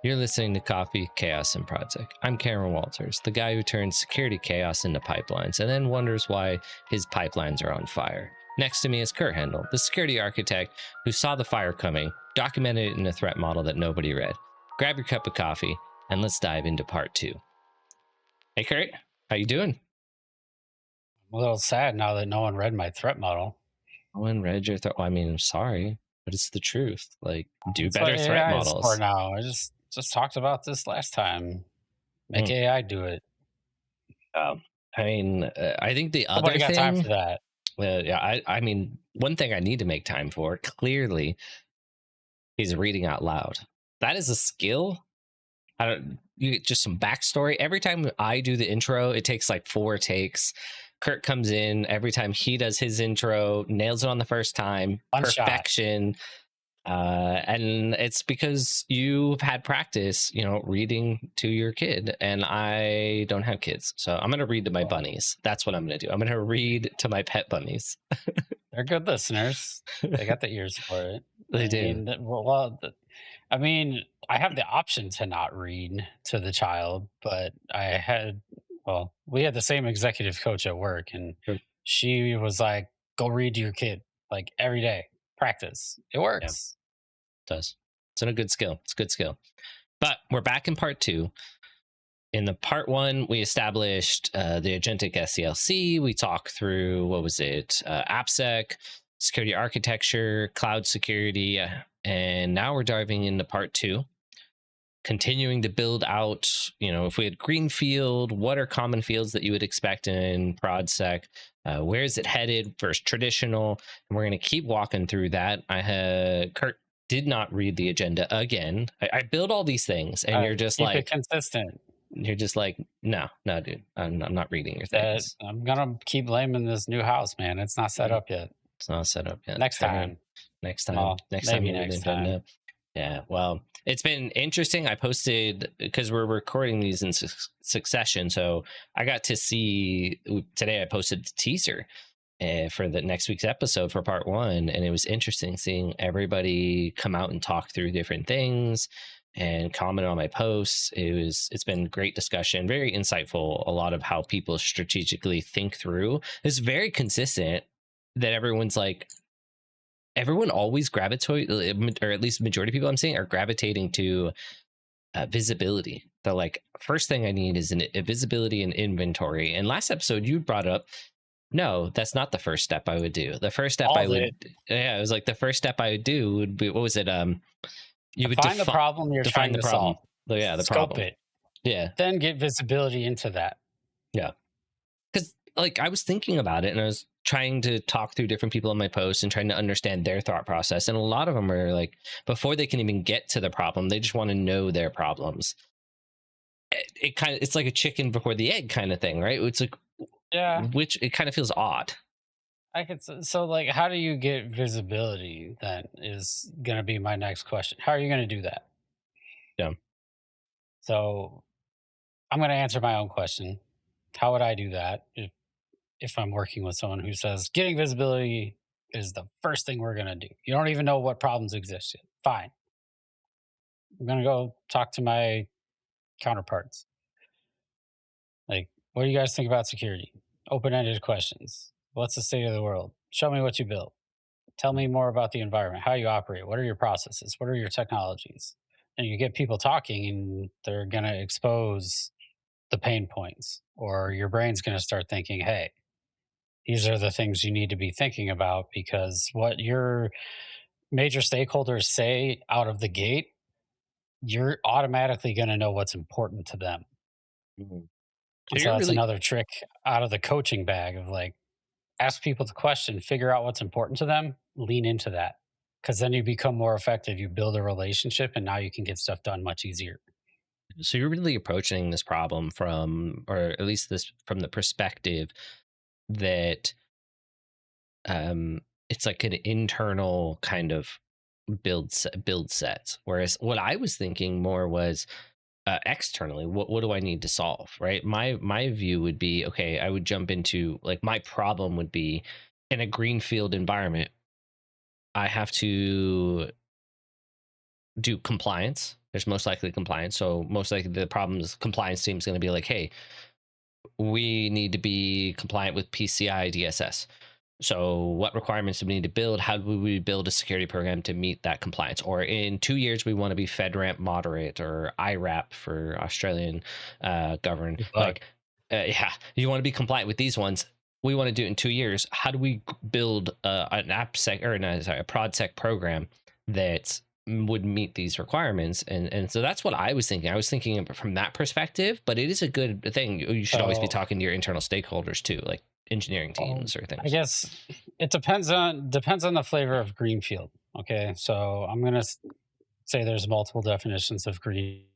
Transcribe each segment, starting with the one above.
You're listening to Coffee, Chaos, and ProdSec. I'm Cameron Walters, the guy who turns security chaos into pipelines and then wonders why his pipelines are on fire. Next to me is Kurt Hendel, the security architect who saw the fire coming, documented it in a threat model that nobody read. Grab your cup of coffee and let's dive into part 2. Hey Kurt, how you doing? I'm a little sad now that no one read my threat model. No one read your threat. Well, I mean, I'm sorry, but it's the truth. Like, do That's better what threat AI is for models. now. I just talked about this last time. Make AI do it. I mean, I think the other Nobody got time thing, for that. yeah, I mean, one thing I need to make time for clearly is reading out loud. That is a skill. You get just some backstory. Every time I do the intro, it takes like 4 takes. Kurt comes in every time he does his intro, nails it on the first time, One shot. perfection. And it's because you've had practice, reading to your kid, and I don't have kids, so I'm gonna read to my bunnies. That's what I'm gonna do. I'm gonna read to my pet bunnies. They're good listeners. They got the ears for it. They do. I mean, I have the option to not read to the child, but we had the same executive coach at work, and Sure. she was like, "Go read to your kid like every day, practice. It works." Does. It's a good skill. It's a good skill. But we're back in part 2. In the part 1, we established the agentic SCLC. We talked through, what was it? AppSec, security architecture, cloud security. And now we're diving into part 2, continuing to build out, if we had greenfield, what are common fields that you would expect in ProdSec? Where is it headed versus traditional? And we're going to keep walking through that. Kurt did not read the agenda again. I build all these things, and you're just keep like it consistent. You're just like, no, dude, I'm not reading your things. I'm gonna keep blaming this new house, man. It's not set up yet. It's not set up yet. Next time. Well, next time. Yeah, well, it's been interesting. I posted, because we're recording these in succession, so I got to see today. I posted the teaser for the next week's episode for part 1, and it was interesting seeing everybody come out and talk through different things and comment on my posts. It's been great discussion, very insightful. A lot of how people strategically think through. It's very consistent that everyone always gravitates, or at least majority of people I'm seeing are gravitating to visibility. They're like, first thing I need is a visibility and inventory. And last episode you brought up, no, that's not the first step I would do. The first step it was like the first step I would do would be, what was it? You would define the problem you're trying to solve. Yeah, the Scope problem. it. Yeah. Then get visibility into that. Yeah. Because I was thinking about it, and I was trying to talk through different people in my posts and trying to understand their thought process. And a lot of them are like, before they can even get to the problem, they just want to know their problems. It's like a chicken before the egg kind of thing, right? It's like, yeah, which it kind of feels odd. How do you get visibility? That is going to be my next question. How are you going to do that? Yeah. So I'm going to answer my own question. How would I do that if I'm working with someone who says getting visibility is the first thing we're going to do? You don't even know what problems exist yet. Fine. I'm going to go talk to my counterparts. Like, what do you guys think about security? Open-ended questions. What's the state of the world? Show me what you built. Tell me more about the environment, how you operate. What are your processes? What are your technologies? And you get people talking, and they're going to expose the pain points, or your brain's going to start thinking, hey, these are the things you need to be thinking about, because what your major stakeholders say out of the gate, you're automatically going to know what's important to them. Mm-hmm. So that's another trick out of the coaching bag of like, ask people the question, figure out what's important to them, lean into that. Because then you become more effective. You build a relationship, and now you can get stuff done much easier. So you're really approaching this problem from the perspective that it's like an internal kind of build set. Whereas what I was thinking more was externally, what do I need to solve, right? My view would be, okay, I would jump into, like, my problem would be in a greenfield environment, I have to do compliance. there's most likely compliance. So most likely the problems compliance team is going to be like, hey, we need to be compliant with PCI DSS. So what requirements do we need to build? How do we build a security program to meet that compliance? Or in 2 years, we want to be FedRAMP moderate or IRAP for Australian governed. Good luck. Like, yeah, you want to be compliant with these ones. We want to do it in 2 years. How do we build an AppSec or no, sorry, a ProdSec program that would meet these requirements? And so that's what I was thinking. I was thinking from that perspective, but it is a good thing. You should always be So, talking to your internal stakeholders too, like engineering um, teams or I things. guess it depends on the flavor of greenfield. Okay, so I'm gonna say there's multiple definitions of greenfield.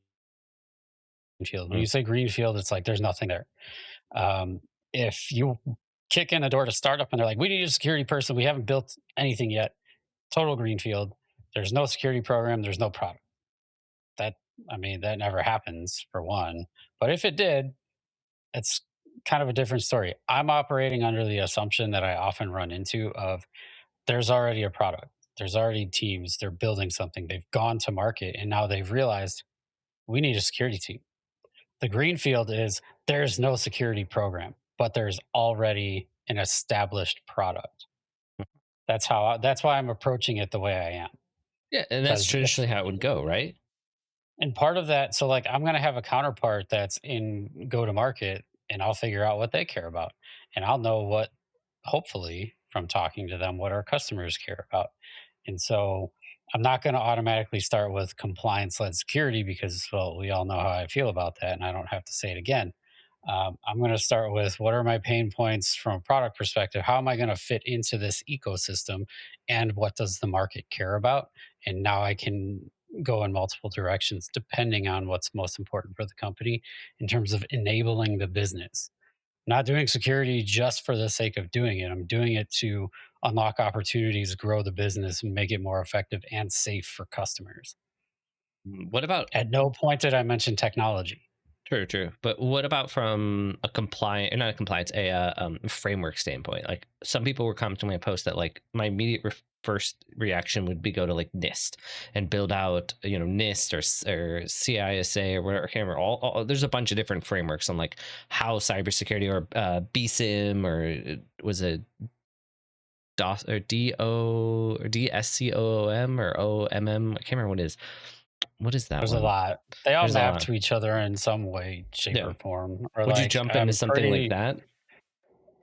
When Mm, you say greenfield, it's like there's nothing there. Um, if you kick in the door to startup and they're like, "We need a security person. We haven't built anything yet." Total greenfield. There's no security program. There's no product. That I mean, that never happens for one. But if it did, it's kind of a different story. I'm operating under the assumption that I often run into of there's already a product. There's already teams. They're building something. They've gone to market and now they've realized we need a security team. The greenfield is there's no security program, but there's already an established product. That's why I'm approaching it the way I am. yeah, and that's Because if traditionally how it would go, right? and part of that, so like I'm gonna have a counterpart that's in go to market and I'll figure out what they care about. And I'll know what hopefully from talking to them what our customers care about. And so I'm not going to automatically start with compliance led security because, well, we all know how I feel about that and I don't have to say it again. I'm going to start with what are my pain points from a product perspective? How am I going to fit into this ecosystem? And what does the market care about? And now I can go in multiple directions depending on what's most important for the company in terms of enabling the business. Not doing security just for the sake of doing it. I'm doing it to unlock opportunities, grow the business, and make it more effective and safe for customers. What about At no point did I mention technology. true, true. But what about from a compliant, or not a compliance, a framework standpoint? Like some people were commenting on my post that like my immediate first reaction would be go to like NIST and build out, NIST or CISA or whatever. I can't remember. There's a bunch of different frameworks on like how cybersecurity or BSIM or was it DOS or DO or DSCOOM or OMM? I can't remember what it is. What is that There's a one? lot. They all There's a map lot. to each other in some way, shape, Yeah. or form. Or Would you like jump into something like that?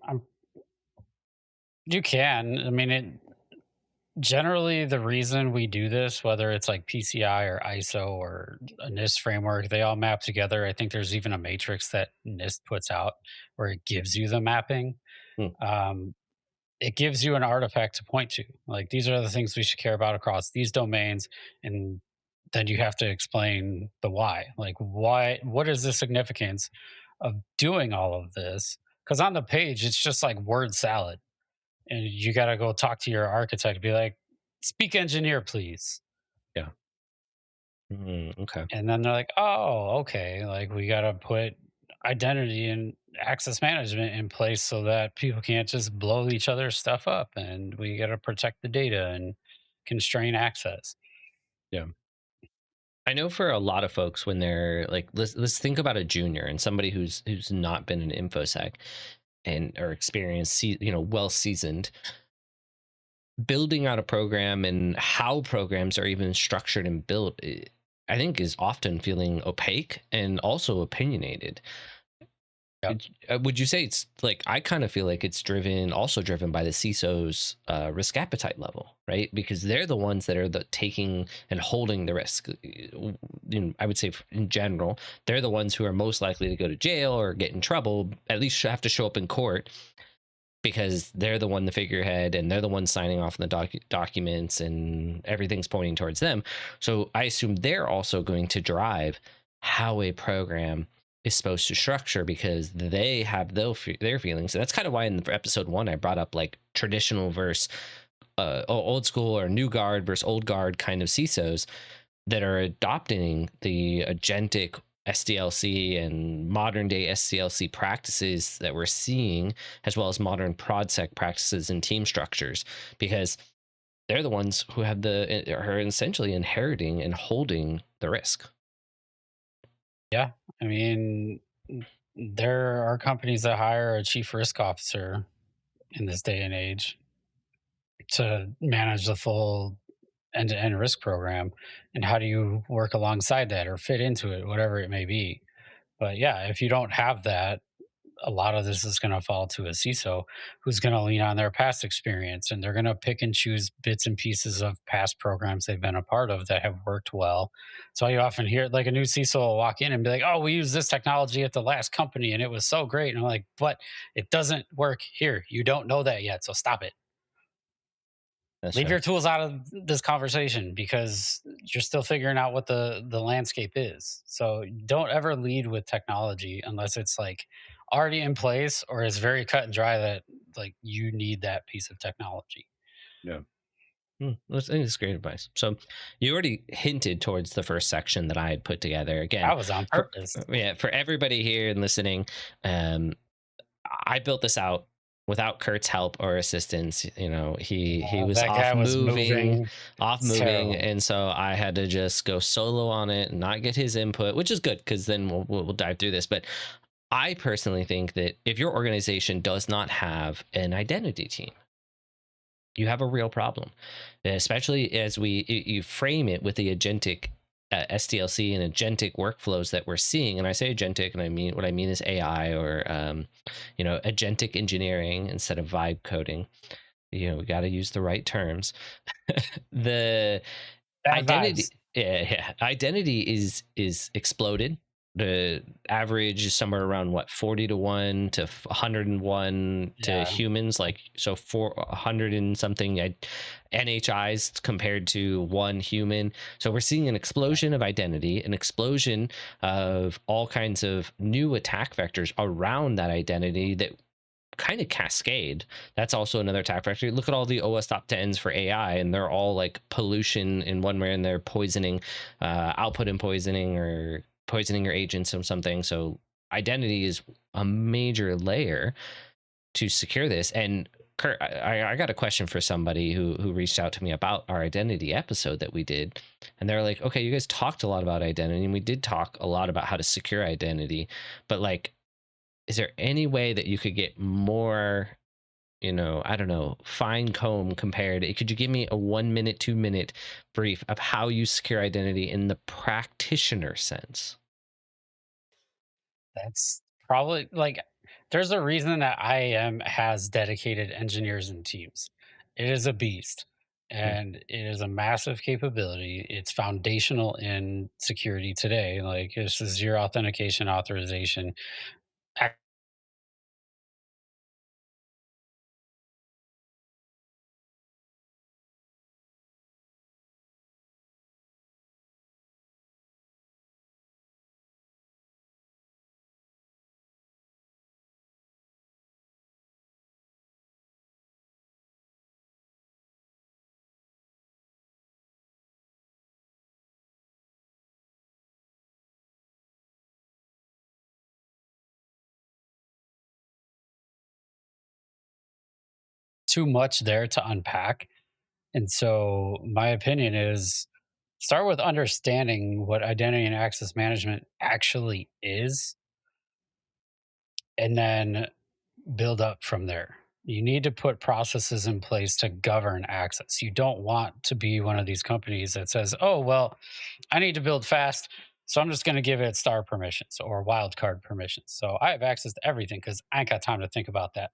I'm you can. I mean it generally the reason we do this, whether it's like PCI or ISO or a NIST framework, they all map together. I think there's even a matrix that NIST puts out where it gives you the mapping. Hmm, Um, it gives you an artifact to point to. Like these are the things we should care about across these domains, and then you have to explain the why. Like why? What is the significance of doing all of this? Because on the page, it's just like word salad, and you got to go talk to your architect and be like, "Speak engineer, please." yeah. Okay. And then they're like, "Oh, okay. Like we got to put identity and access management in place so that people can't just blow each other's stuff up, and we got to protect the data and constrain access." Yeah. I know for a lot of folks when they're like, let's think about a junior and somebody who's not been an infosec and or experienced, well seasoned, building out a program and how programs are even structured and built. I think is often feeling opaque and also opinionated. Yep. Would you say it's like I kind of feel like it's also driven by the CISO's risk appetite level, right? Because they're the ones that are the taking and holding the risk. I would say in general, they're the ones who are most likely to go to jail or get in trouble. At least have to show up in court because they're the one, the figurehead, and they're the ones signing off on the documents, and everything's pointing towards them. So I assume they're also going to drive how a program is supposed to structure because they have their feelings. So that's kind of why in episode 1 I brought up like traditional versus old school or new guard versus old guard kind of CISOs that are adopting the agentic SDLC and modern day SDLC practices that we're seeing, as well as modern ProdSec practices and team structures, because they're the ones who have are essentially inheriting and holding the risk. Yeah. I mean, there are companies that hire a chief risk officer in this day and age to manage the full end-to-end risk program. And how do you work alongside that or fit into it, whatever it may be? But yeah, if you don't have that, a lot of this is going to fall to a CISO who's going to lean on their past experience, and they're going to pick and choose bits and pieces of past programs they've been a part of that have worked well. So you often hear like a new CISO will walk in and be like, "Oh, we used this technology at the last company and it was so great." And I'm like, "But it doesn't work here. You don't know that yet. So stop it. That's Leave right. your tools out of this conversation because you're still figuring out what the landscape is. So don't ever lead with technology unless it's like already in place or is very cut and dry that like you need that piece of technology. Yeah. I think it's great advice. So you already hinted towards the first section that I had put together. Again, That was on for purpose. yeah, for everybody here and listening, um, I built this out without Kurt's help or assistance. You know, he was That guy was moving. off It's moving, terrible. and so I had to just go solo on it and not get his input, which is good because then we'll dive through this. But I personally think that if your organization does not have an identity team, you have a real problem, especially as you frame it with the agentic SDLC and agentic workflows that we're seeing. And I say agentic, and I mean what I mean is AI or agentic engineering instead of vibe coding. You know, we got to use the right terms. The Bad identity, vibes. yeah, identity is exploded. The average is somewhere around what, 40 to 1 to 101 to Yeah. humans, like so 400 and something NHIs compared to one human. So we're seeing an explosion of identity, an explosion of all kinds of new attack vectors around that identity that kind of cascade. That's also another attack vector. Look at all the OS top 10s for AI, and they're all like pollution in one way, and they're poisoning, output and poisoning, or poisoning your agents or something. So identity is a major layer to secure this. And Kurt, I got a question for somebody who reached out to me about our identity episode that we did, and they're like, "Okay, you guys talked a lot about identity, and we did talk a lot about how to secure identity, but like, is there any way that you could get more, I don't know, fine comb compared? Could you give me a 1 minute, 2 minute brief of how you secure identity in the practitioner sense?" That's probably like there's a reason that IAM has dedicated engineers and teams. It is a beast Hmm. and it is a massive capability. It's foundational in security today. Like this is your authentication authorization. Ac- Too much there to unpack. And so my opinion is start with understanding what identity and access management actually is and then build up from there. You need to put processes in place to govern access. You don't want to be one of these companies that says, oh, well, I need to build fast. So I'm just going to give it star permissions or wildcard permissions. So I have access to everything because I ain't got time to think about that.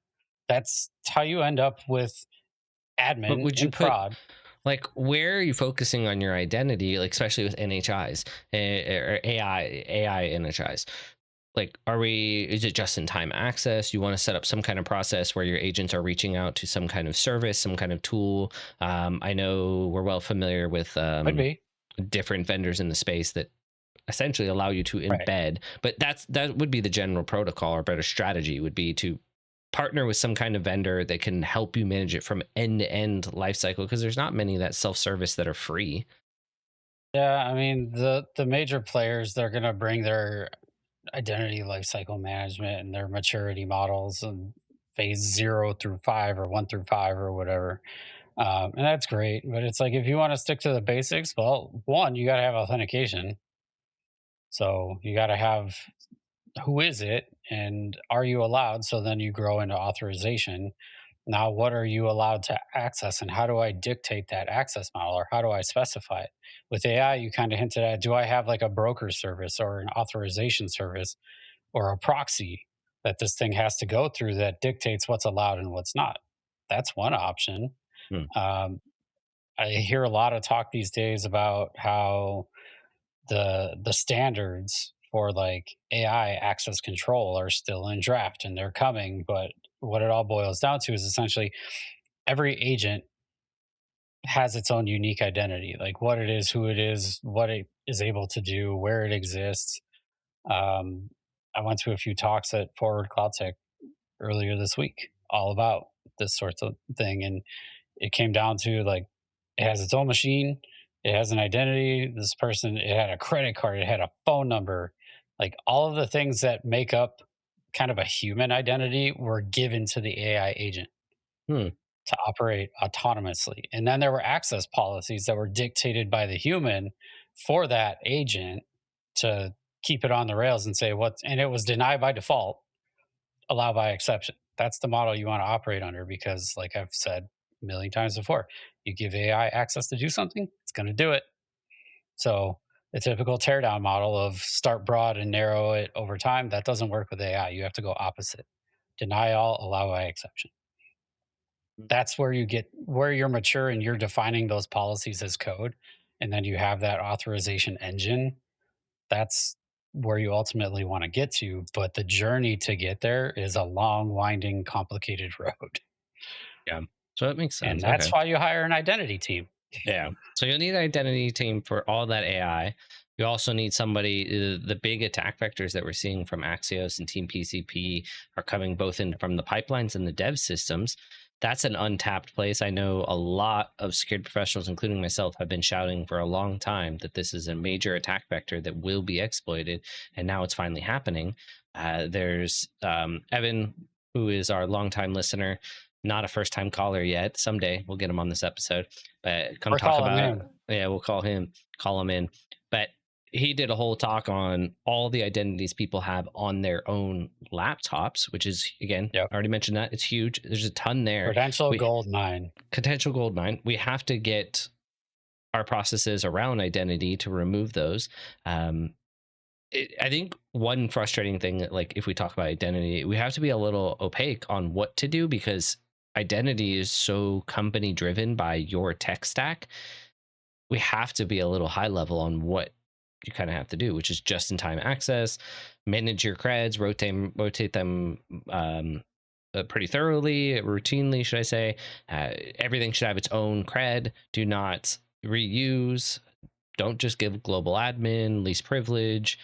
That's how you end up with But admin would you in put, prod. like, where are you focusing on your identity, like especially with NHIs, or AI NHIs? Like, is it just in time access? You want to set up some kind of process where your agents are reaching out to some kind of service, some kind of tool? I know we're well familiar with Could be. different vendors in the space that essentially allow you to Right. embed, but that would be the general protocol, or better strategy would be to partner with some kind of vendor that can help you manage it from end to end life cycle, because there's not many that self-service that are free. Yeah, I mean the major players they're going to bring their identity lifecycle management and their maturity models and phase 0 through 5 or 1 through 5 or whatever. And that's great. But it's like, if you want to stick to the basics, well, one, you got to have authentication. So you got to have, who is it and are you allowed? So then you grow into authorization. Now, what are you allowed to access, and how do I dictate that access model, or how do I specify it? With AI, you kind of hinted at, do I have like a broker service or an authorization service or a proxy that this thing has to go through that dictates what's allowed and what's not? That's one option. Hmm. Um, I hear a lot of talk these days about how the standards for like AI access control are still in draft and they're coming, but what it all boils down to is essentially every agent has its own unique identity, like what it is, who it is, what it is able to do, where it exists. Um, I went to a few talks at Forward Cloud Tech earlier this week, all about this sort of thing, and it came down to like it has its own machine, it has an identity. This person, it had a credit card, it had a phone number, like all of the things that make up kind of a human identity were given to the AI agent Hmm. to operate autonomously. And then there were access policies that were dictated by the human for that agent to keep it on the rails and say what, and it was deny by default, allow by exception. That's the model you want to operate under because, like I've said a million times before, you give AI access to do something, it's going to do it. So the typical teardown model of start broad and narrow it over time, that doesn't work with AI. You have to go opposite. Deny all, allow by exception. That's where you get where you're mature and you're defining those policies as code, and then you have that authorization engine. That's where you ultimately want to get to, but the journey to get there is a long, winding, complicated road. Yeah. So that makes And sense. that's Okay. why you hire an identity team. Yeah. So you'll need an identity team for all that AI. You also need somebody. The big attack vectors that we're seeing from Axios and Team PCP are coming both in from the pipelines and the dev systems. That's an untapped place. I know a lot of security professionals, including myself, have been shouting for a long time that this is a major attack vector that will be exploited, and now it's finally happening. There's Evan, who is our longtime listener, not a first time caller yet. Someday we'll get him on this episode, but come We're talk calling about, him. yeah, we'll call him in. But he did a whole talk on all the identities people have on their own laptops, which is, again, Yep. I already mentioned that it's huge. There's a ton there. Credential We gold mine. Potential gold mine. We have to get our processes around identity to remove those. I think one frustrating thing that, like, if we talk about identity, we have to be a little opaque on what to do because identity is so company driven by your tech stack. We have to be a little high level on what you kind of have to do, which is just in time access, manage your creds, rotate them pretty thoroughly, routinely, should I say. Everything should have its own cred. Do not reuse. Don't just give global admin, least privilege.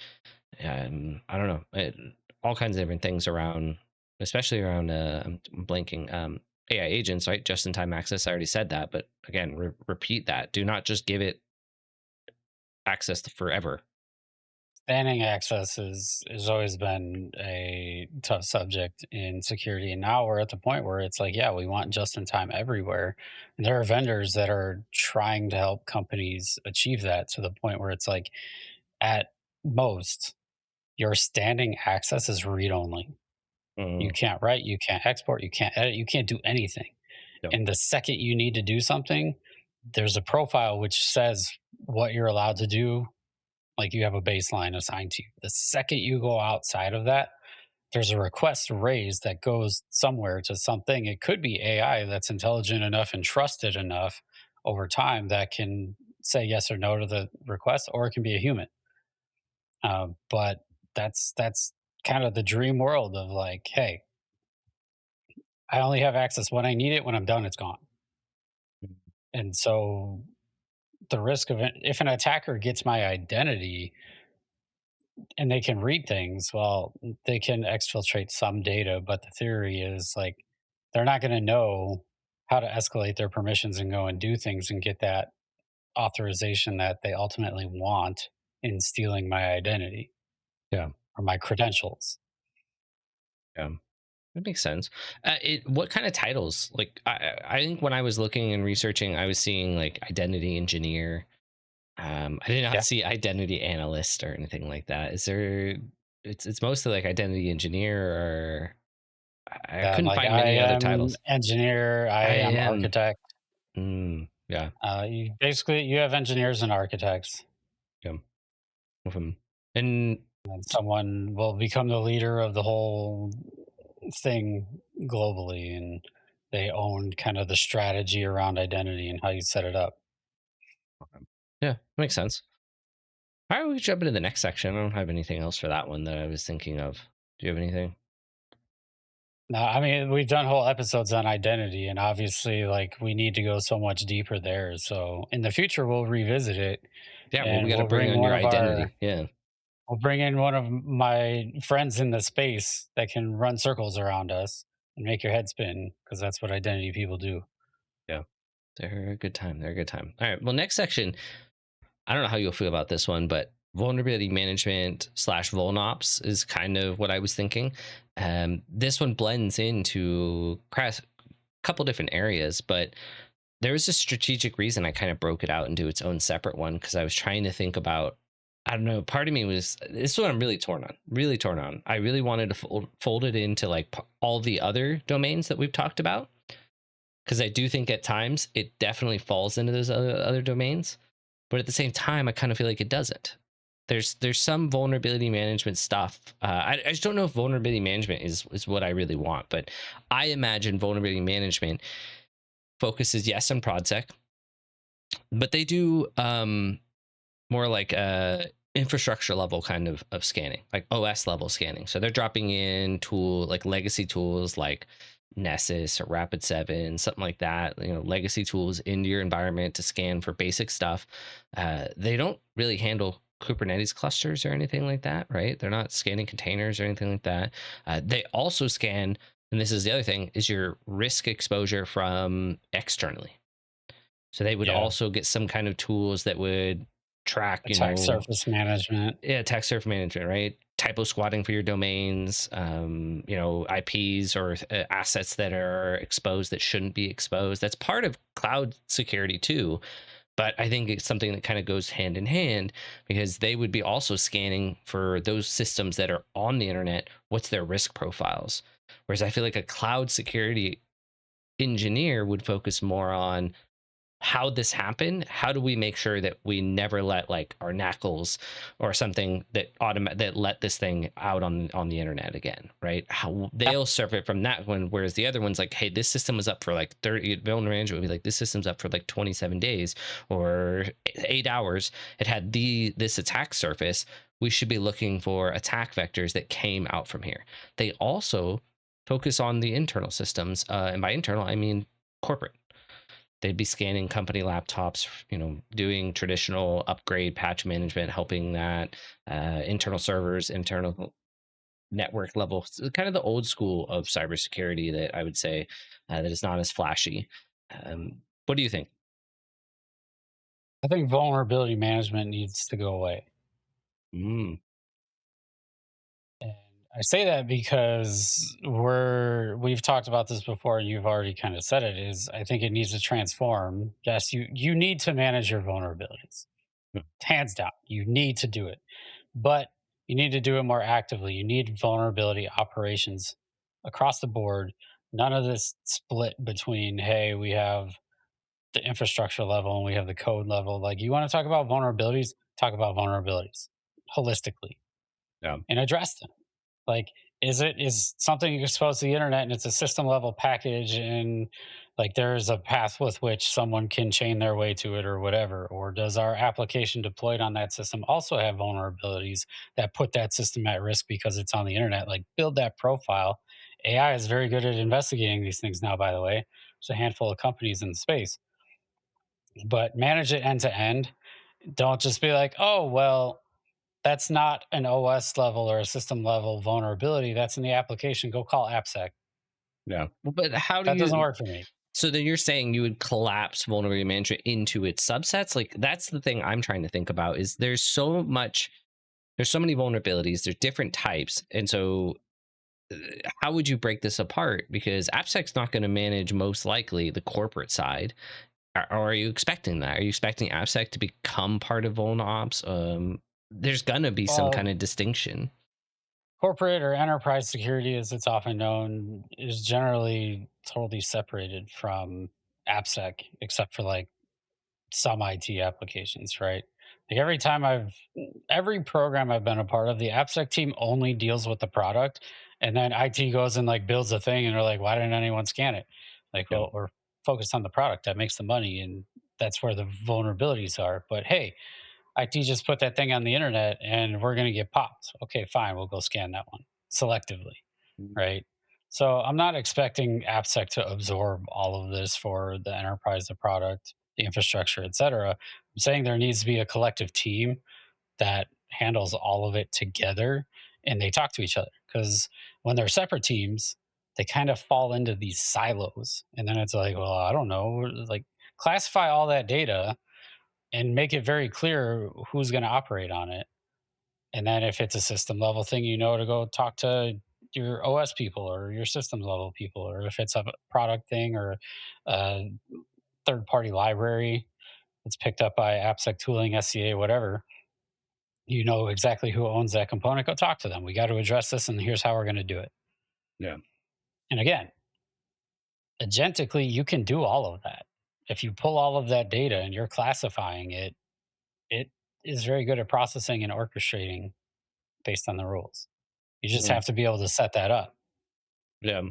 I don't know, all kinds of different things around, especially around. I'm blanking. AI agents, right? Just in time access. I already said that, but again, repeat that. Do not just give it access to forever. Banning access has always been a tough subject in security, and now we're at the point where it's like, yeah, we want just in time everywhere. And there are vendors that are trying to help companies achieve that to the point where it's like, at most, your standing access is read only. You Mm, can't write, you can't export, you can't edit, you can't do anything. yep. And the second you need to do something, there's a profile which says what you're allowed to do. Like, you have a baseline assigned to you. The second you go outside of that, there's a request raised that goes somewhere to something. It could be AI that's intelligent enough and trusted enough over time that can say yes or no to the request, or it can be a human. But that's kind of the dream world of like, hey, I only have access when I need it. When I'm done, it's gone. And so the risk of it, if an attacker gets my identity and they can read things, well, they can exfiltrate some data, but the theory is like they're not going to know how to escalate their permissions and go and do things and get that authorization that they ultimately want in stealing my identity Yeah. or my credentials. Yeah. That makes sense. What kind of titles? Like, I think when I was looking and researching, I was seeing like identity engineer. I did not Yeah. see identity analyst or anything like that. Is there? It's mostly like identity engineer, or I couldn't Like find I many other am titles. engineer, I I am am. architect. Yeah. You have engineers and architects, Yeah. Mhm. And and someone will become the leader of the whole thing globally, and they own kind of the strategy around identity and how you set it up. yeah, makes sense. All right, we can jump into the next section. I don't have anything else for that one that I was thinking of. Do you have anything? Now, I mean, we've done whole episodes on identity, and obviously, like, we need to go so much deeper there. So in the future, we'll revisit it, Yeah, well, we and got to bring on your identity. Yeah. we'll bring in one of my friends in the space that can run circles around us and make your head spin, because that's what identity people do. Yeah. They're a good time. They're a good time. All right. Well, next section, I don't know how you'll feel about this one, but vulnerability management slash VulnOps is kind of what I was thinking. This one blends into a couple different areas, but there was a strategic reason I kind of broke it out into its own separate one because I was trying to think about. I don't know. Part of me was this is what I'm really torn on. Really torn on. I really wanted to fold it into like all the other domains that we've talked about because I do think at times it definitely falls into those other domains, but at the same time, I kind of feel like it doesn't. There's some vulnerability management stuff. I just don't know if vulnerability management is what I really want, but I imagine vulnerability management focuses yes on ProdSec, but they do more like infrastructure level kind of scanning, like OS level scanning. So they're dropping in tool like legacy tools like Nessus or Rapid7, something like that. You know, legacy tools into your environment to scan for basic stuff. They don't really handle Kubernetes clusters or anything like that, right? They're not scanning containers or anything like that. They also scan, and this is the other thing, is your risk exposure from externally. So they would Yeah. also get some kind of tools that would track, Attack surface management. yeah, attack surface management, right? Typo squatting for your domains, IPs or assets that are exposed that shouldn't be exposed. That's part of cloud security too. But I think it's something that kind of goes hand in hand because they would be also scanning for those systems that are on the internet. What's their risk profiles? Whereas I feel like a cloud security engineer would focus more on how this happened. How do we make sure that we never let like our knackles or something that that let this thing out on the internet again, right? How Yeah. they'll serve it from that one, whereas the other one's like, hey, this system was up for like 30. Vulnerability management would be like, this system's up for like 27 days or 8 hours. It had this attack surface. We should be looking for attack vectors that came out from here. They also focus on the internal systems, and by internal I mean corporate. They'd be scanning company laptops, doing traditional upgrade patch management, helping that internal servers, internal network level, kind of the old school of cybersecurity that I would say that is not as flashy. What do you think? I think vulnerability management needs to go away. Mm, And I say that because we've talked about this before, and you've already kind of said it, is I think it needs to transform. Yes, you need to manage your vulnerabilities. Hands down. You need to do it. But you need to do it more actively. You need vulnerability operations across the board. None of this split between, hey, we have the infrastructure level and we have the code level. Like, you want to talk about vulnerabilities, talk about vulnerabilities holistically yeah, and address them. Like, is something exposed to the internet and it's a system level package, and like there's a path with which someone can chain their way to it or whatever? Or does our application deployed on that system also have vulnerabilities that put that system at risk because it's on the internet? Like, build that profile. AI is very good at investigating these things now, by the way. There's a handful of companies in the space, but manage it end to end. Don't just be like, oh, well, that's not an OS level or a system level vulnerability. That's in the application. Go call AppSec. yeah. But how do That doesn't you? work for me. So then you're saying you would collapse vulnerability management into its subsets? Like that's the thing I'm trying to think about. Is there's so many vulnerabilities. There's different types, and so how would you break this apart? Because AppSec's not going to manage most likely the corporate side. Or are you expecting that? Are you expecting AppSec to become part of VulnOps? There's gonna be some kind Well, of distinction. corporate or enterprise security, as it's often known, is generally totally separated from AppSec, except for like some IT applications, right? Like every program I've been a part of, the AppSec team only deals with the product, and then IT goes and like builds a thing, and they're like, "Why didn't anyone scan it?" Like, Yeah. well, we're focused on the product that makes the money, and that's where the vulnerabilities are. But hey, IT just put that thing on the internet, and we're gonna get popped. Okay, fine, we'll go scan that one selectively, Mm. right? So I'm not expecting AppSec to absorb all of this for the enterprise, the product, the infrastructure, et cetera. I'm saying there needs to be a collective team that handles all of it together and they talk to each other. Because when they're separate teams, they kind of fall into these silos. And then it's like, well, I don't know, like classify all that data and make it very clear who's going to operate on it. And then if it's a system level thing, you know, to go talk to your OS people or your systems level people, or if it's a product thing or a third party library that's picked up by AppSec tooling, SCA, whatever, you know exactly who owns that component. Go talk to them. We got to address this, and here's how we're going to do it. Yeah. And again, agentically, you can do all of that. If you pull all of that data and you're classifying it, it is very good at processing and orchestrating based on the rules. You just Mm. have to be able to set that up. Yeah.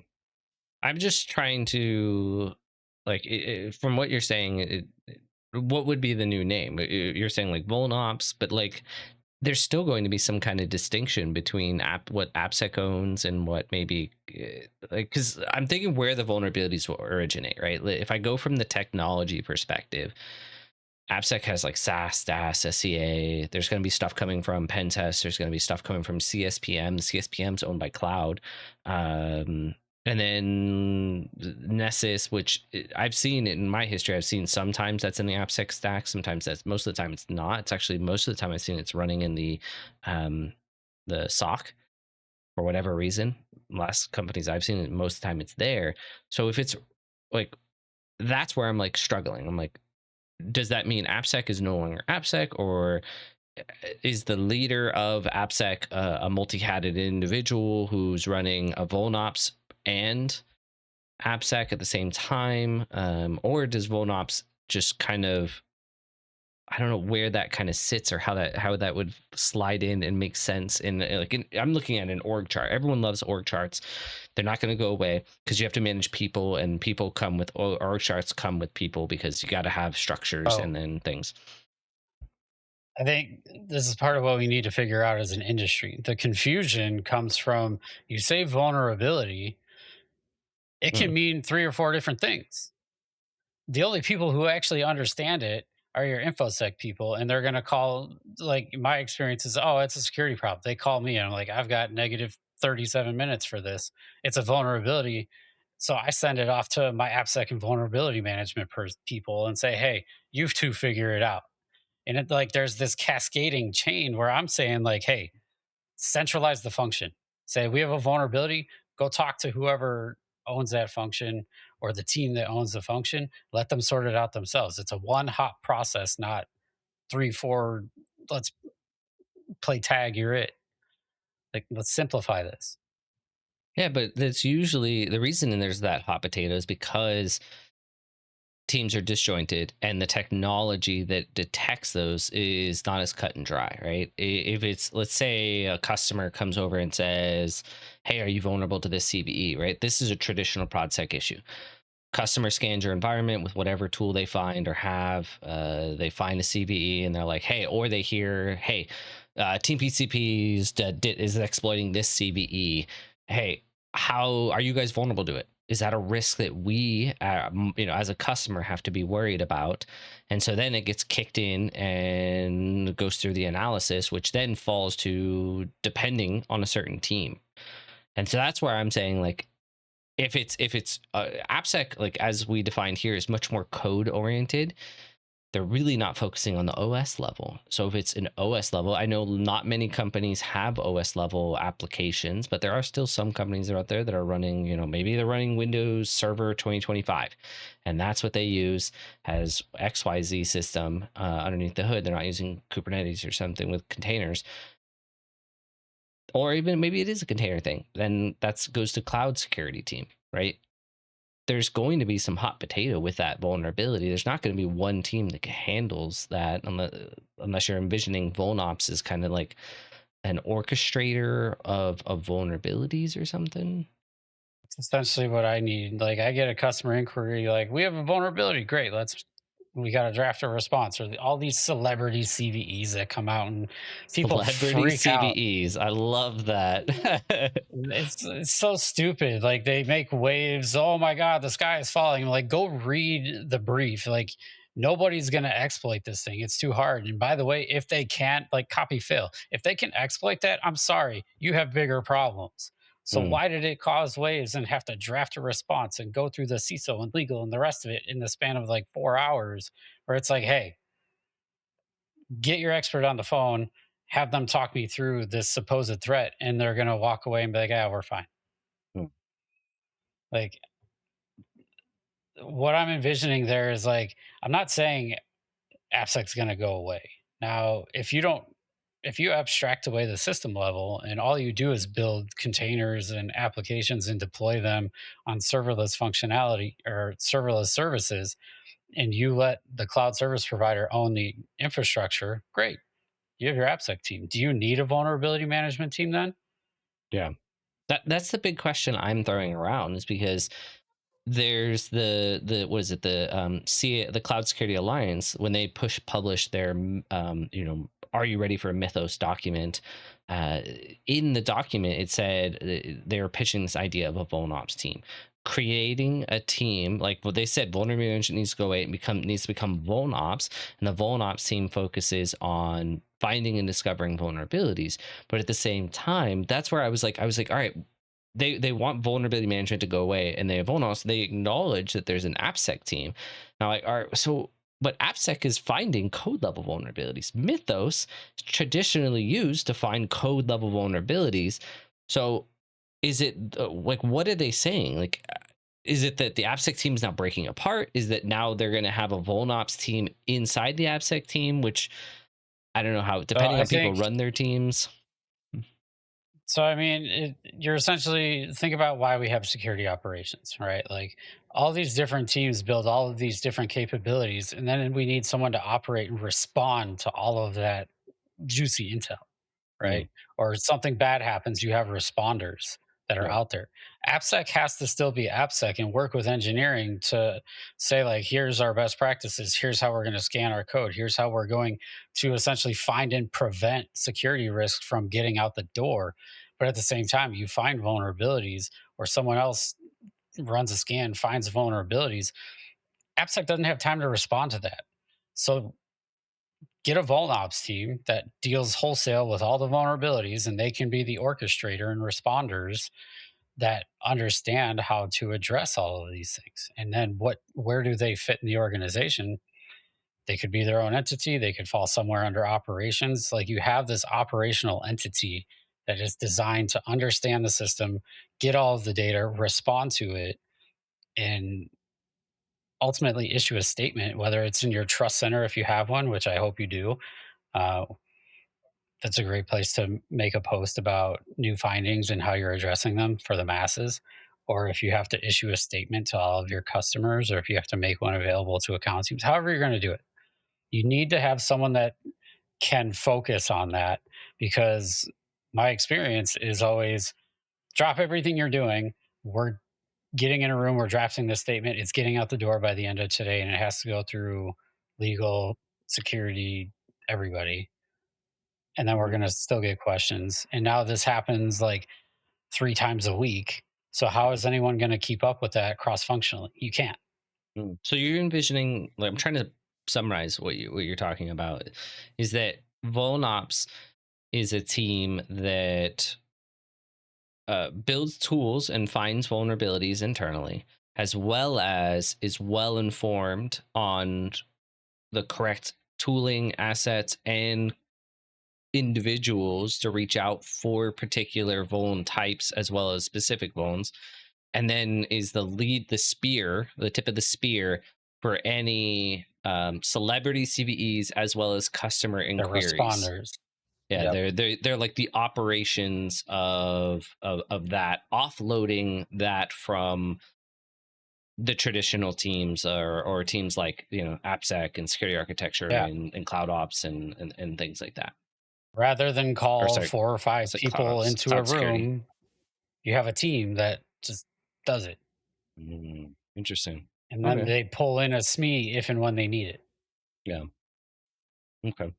I'm just trying to like from what you're saying. What would be the new name? You're saying like VulnOps, but like there's still going to be some kind of distinction between what AppSec owns and what maybe like because I'm thinking where the vulnerabilities will originate, right? If I go from the technology perspective, AppSec has like SAS, DAS, SCA. There's going to be stuff coming from Pentest. There's going to be stuff coming from CSPM. CSPM's owned by Cloud. And then Nessus, which I've seen in my history, I've seen sometimes that's in the AppSec stack. Sometimes that's most of the time it's not. It's actually most of the time I've seen it's running in the SOC for whatever reason. Last companies I've seen it, most of the time it's there. So if it's like that's where I'm like struggling. I'm like, does that mean AppSec is no longer AppSec, or is the leader of AppSec a multi-hatted individual who's running a VulnOps and AppSec at the same time, or does VulnOps just kind of I don't know where that kind of sits or how that would slide in and make sense in I'm looking at an org chart. Everyone loves org charts. They're not going to go away because you have to manage people and people come with org charts come with people because you got to have structures Oh, and then things. I think this is part of what we need to figure out as an industry. The confusion comes from you say vulnerability, it Mm. can mean three or four different things. The only people who actually understand it are your infosec people, and they're going to call, like my experience is, oh, it's a security problem. They call me and I'm like, I've got negative 37 minutes for this. It's a vulnerability. So I send it off to my AppSec and vulnerability management people and say, hey, you two figure it out. And it, like there's this cascading chain where I'm saying like, hey, centralize the function. Say we have a vulnerability, go talk to whoever owns that function or the team that owns the function. Let them sort it out themselves. It's a one hop process, not three, four. Let's play tag. You're it. Like let's simplify this. Yeah, but that's usually the reason and there's that hot potato is because teams are disjointed and the technology that detects those is not as cut and dry, right? If it's, let's say a customer comes over and says, hey, are you vulnerable to this CVE, right? This is a traditional ProdSec issue. Customer scans your environment with whatever tool they find or have. They find a CVE and they're like, hey, or they hear, hey, Team PCP is exploiting this CVE. Hey, how are you guys vulnerable to it? Is that a risk that we, as a customer, have to be worried about? And so then it gets kicked in and goes through the analysis, which then falls to depending on a certain team. And so that's where I'm saying, like, if it's AppSec, like as we defined here, is much more code oriented. they're really not focusing on the OS level. So if it's an OS level, I know not many companies have OS level applications, but there are still some companies that are out there that are running, maybe they're running Windows Server 2025, and that's what they use as XYZ system underneath the hood. They're not using Kubernetes or something with containers, or even maybe it is a container thing. Then that goes to cloud security team, right? There's going to be some hot potato with that vulnerability. There's not going to be one team that handles that unless you're envisioning VulnOps as kind of like an orchestrator of vulnerabilities or something. It's essentially what I need. Like, I get a customer inquiry, like, we have a vulnerability. Great. We got to draft a response, or all these celebrity CVEs that come out and people Celebrity freak out. CVEs. I love that. It's so stupid. Like, they make waves. Oh my god, the sky is falling. Like, go read the brief. Like, nobody's gonna exploit this thing. It's too hard. And by the way, if they can't, like, copy fail, if they can exploit that, I'm sorry, you have bigger problems. So Mm, why did it cause waves and have to draft a response and go through the CISO and legal and the rest of it in the span of like 4 hours? Where it's like, hey, get your expert on the phone, have them talk me through this supposed threat, and they're gonna walk away and be like, "Yeah, we're fine." mm, Like, what I'm envisioning there is like, I'm not saying AppSec's going to go away. Now, if you abstract away the system level and all you do is build containers and applications and deploy them on serverless functionality or serverless services, and you let the cloud service provider own the infrastructure, great. You have your AppSec team. Do you need a vulnerability management team then? yeah. That's the big question I'm throwing around, is because there's the what is it, the Cloud Security Alliance, when they publish their are you ready for a Mythos document. uh in the document it said they were pitching this idea of a VulnOps team, creating a team. Like what they said, vulnerability management needs to go away and needs to become VulnOps, and the VulnOps team focuses on finding and discovering vulnerabilities. But at the same time, that's where I was like, all right, they want vulnerability management to go away, and they have vulnerabilities. They acknowledge that there's an AppSec team. Now, like, all right, so but AppSec is finding code level vulnerabilities. Mythos is traditionally used to find code level vulnerabilities. So, is it like, what are they saying? Like, is it that the AppSec team is now breaking apart? Is that now they're going to have a VulnOps team inside the AppSec team? Which I don't know how, So depending I on people think run their teams. So I mean, you're essentially think about why we have security operations, right? Like, all these different teams build all of these different capabilities, and then we need someone to operate and respond to all of that juicy intel, Mm, right? Or something bad happens, you have responders that are yeah. out there. AppSec has to still be AppSec and work with engineering to say, like, here's our best practices, here's how we're going to scan our code, here's how we're going to essentially find and prevent security risks from getting out the door. But at the same time, you find vulnerabilities or someone else runs a scan, finds vulnerabilities. AppSec doesn't have time to respond to that. So get a VulnOps team that deals wholesale with all the vulnerabilities, and they can be the orchestrator and responders that understand how to address all of these things. And then where do they fit in the organization? They could be their own entity, they could fall somewhere under operations. Like, you have this operational entity that is designed to understand the system, get all of the data, respond to it, and ultimately issue a statement, whether it's in your trust center if you have one, which I hope you do. Uh, that's a great place to make a post about new findings and how you're addressing them for the masses. Or if you have to issue a statement to all of your customers, or if you have to make one available to account teams, however you're going to do it, you need to have someone that can focus on that, because my experience is always drop everything you're doing. We're getting in a room, we're drafting this statement, it's getting out the door by the end of today, and it has to go through legal, security, everybody, and then we're Mm, going to still get questions. And now this happens like 3 times a week. So how is anyone going to keep up with that cross functionally? You can't. So you're envisioning, like, I'm trying to summarize what you're talking about, is that VulnOps is a team that builds tools and finds vulnerabilities internally, as well as is well informed on the correct tooling, assets, and individuals to reach out for particular vuln types as well as specific vulns, and then is the tip of the spear for any celebrity CVEs as well as customer The inquiries. responders. Yeah, Yep. they're like the operations of that, offloading that from the traditional teams, or teams like, AppSec and security architecture Yeah. and cloud ops and things like that. Rather than Or call sorry, 4 or 5 it's like cloud people ops, into a cloud security. room, you have a team that just does it. Interesting. And then Okay. they pull in a SME if and when they need it. Yeah. Okay.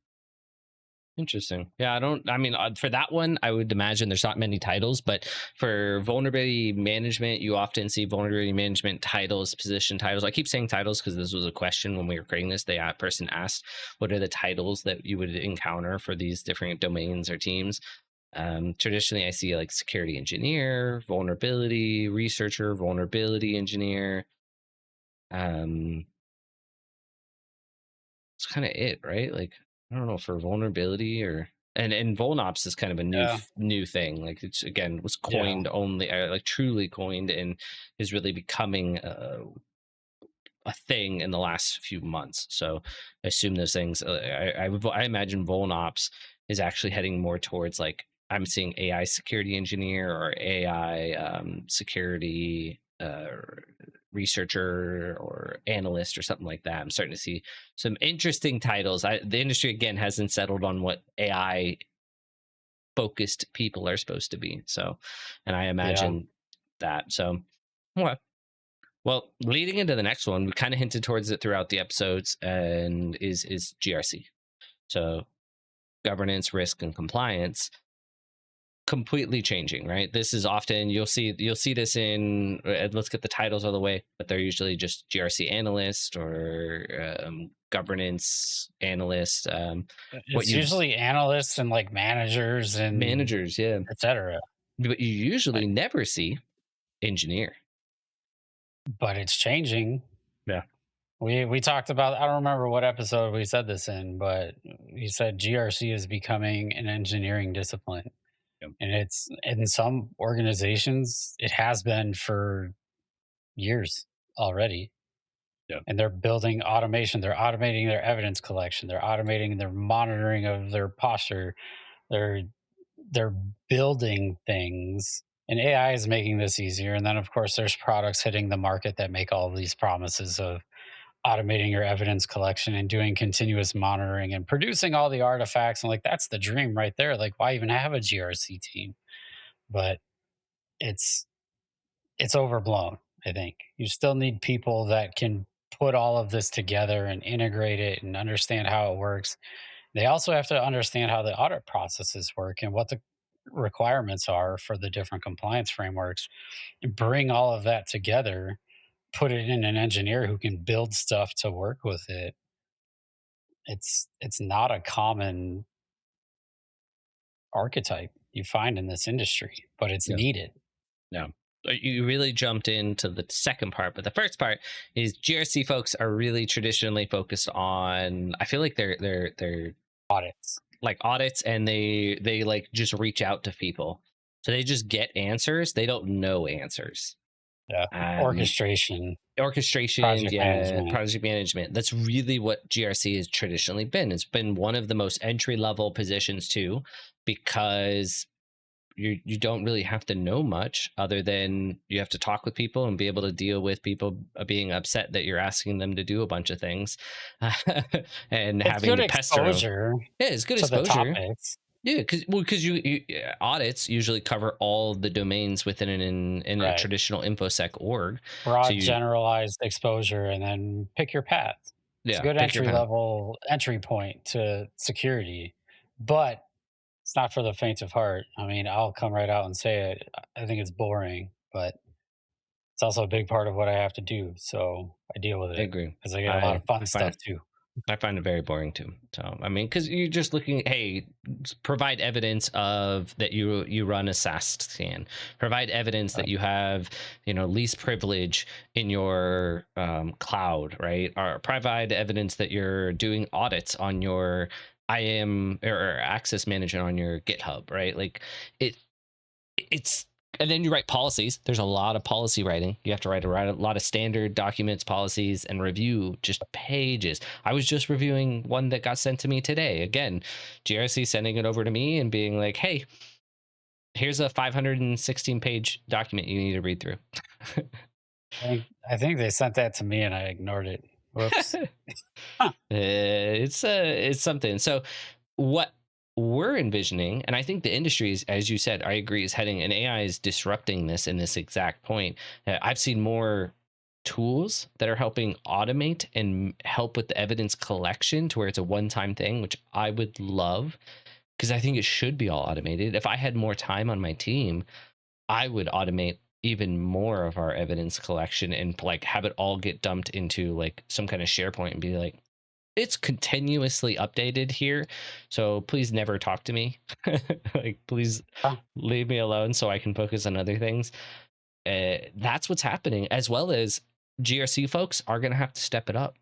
Interesting. Yeah, I mean, for that one, I would imagine there's not many titles, but for vulnerability management, you often see vulnerability management titles, position titles. I keep saying titles because this was a question when we were creating this. The person asked, what are the titles that you would encounter for these different domains or teams? Traditionally, I see like security engineer, vulnerability researcher, vulnerability engineer. Um, it's kind of it, right? Like, I don't know, for vulnerability, or and VulnOps is kind of a Yeah. new thing. Like, it's, again, was Yeah. coined only, like truly coined, and is really becoming a thing in the last few months. So I assume those things. I imagine VulnOps is actually heading more towards, like, I'm seeing AI security engineer or AI security researcher or analyst or something like that. I'm starting to see some interesting titles. The industry again hasn't settled on what AI focused people are supposed to be. So, and I Yeah. imagine that. So, okay. Well, leading into the next one, we kind of hinted towards it throughout the episodes, and is GRC. So governance, risk, and compliance completely changing, right? This is often, you'll see this in, let's get the titles out of the way, but they're usually just GRC analyst or governance analyst. What It's you usually analysts and like managers and Managers, yeah, etc. but you usually Like, never see engineer. but it's changing. Yeah. We talked about, I don't remember what episode we said this in, but we said GRC is becoming an engineering discipline. Yep. And it's in some organizations, it has been for years already. Yeah. And they're building automation. They're automating their evidence collection. They're automating their monitoring of their posture. They're they're building things. And AI is making this easier. And then of course there's products hitting the market that make all these promises of automating your evidence collection and doing continuous monitoring and producing all the artifacts. And like that's the dream right there. Like why even have a GRC team? But it's it's overblown, I think. You still need people that can put all of this together and integrate it and understand how it works. They also have to understand how the audit processes work and what the requirements are for the different compliance frameworks. Bring all of that together, put it in an engineer who can build stuff to work with it. It's not a common archetype you find in this industry, but it's Yeah. needed. No. You really jumped into the second part, but the first part is GRC folks are really traditionally focused on. I feel like they're Audits. like audits, and they like just reach out to people, so they just get answers. They don't know answers. Yeah. Um, Orchestration, Orchestration, project yeah, management. project management. That's really what GRC has traditionally been. It's been one of the most entry level positions too, because you don't really have to know much other than you have to talk with people and be able to deal with people being upset that you're asking them to do a bunch of things, and It's having good to pester them. exposure Yeah, it's good to the exposure. topics. Yeah, because yeah, audits usually cover all the domains within in a Right. traditional infosec org. So Broad, you, generalized exposure, and then pick your path. It's a yeah, good pick your path. entry point to security, but it's not for the faint of heart. I mean, I'll come right out and say it. I think it's boring, but it's also a big part of what I have to do. So I deal with I it agree. because I get a lot I of fun I find stuff too. I find it very boring too. So I mean, because you're just looking, hey, provide evidence of that you run a SAST scan. Provide evidence that you have, least privilege in your cloud, right? Or provide evidence that you're doing audits on your IAM or access management on your GitHub, right? Like it it's and then you write policies. There's a lot of policy writing. You have to write a lot of standard documents, policies, and review just pages. I was just reviewing one that got sent to me today. Again, GRC sending it over to me and being like, hey, here's a 516-page document you need to read through. I think they sent that to me and I ignored it. Whoops. Huh. It's something. So what we're envisioning, and I think the industry is, as you said, I agree, is heading, and AI is disrupting this in this exact point. I've seen more tools that are helping automate and help with the evidence collection to where it's a one-time thing, which I would love, because I think it should be all automated. If I had more time on my team, I would automate even more of our evidence collection and like have it all get dumped into like some kind of SharePoint and be like, it's continuously updated here, so please never talk to me. Like, please Huh. leave me alone so I can focus on other things. That's what's happening, as well as GRC folks are going to have to step it up.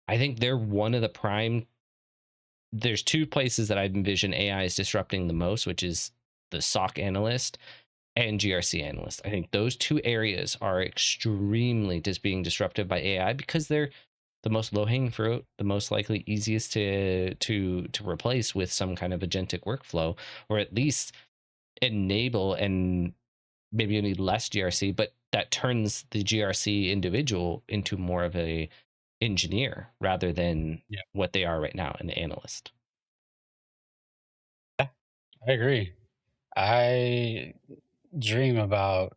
I think they're one of the prime. There's two places that I envision AI is disrupting the most, which is the SOC analyst and GRC analyst. I think those two areas are extremely just being disrupted by AI because they're the most low-hanging fruit, the most likely easiest to replace with some kind of agentic workflow, or at least enable. And maybe you need less GRC, but that turns the GRC individual into more of a engineer rather than Yeah, what they are right now, an analyst. I agree. I dream about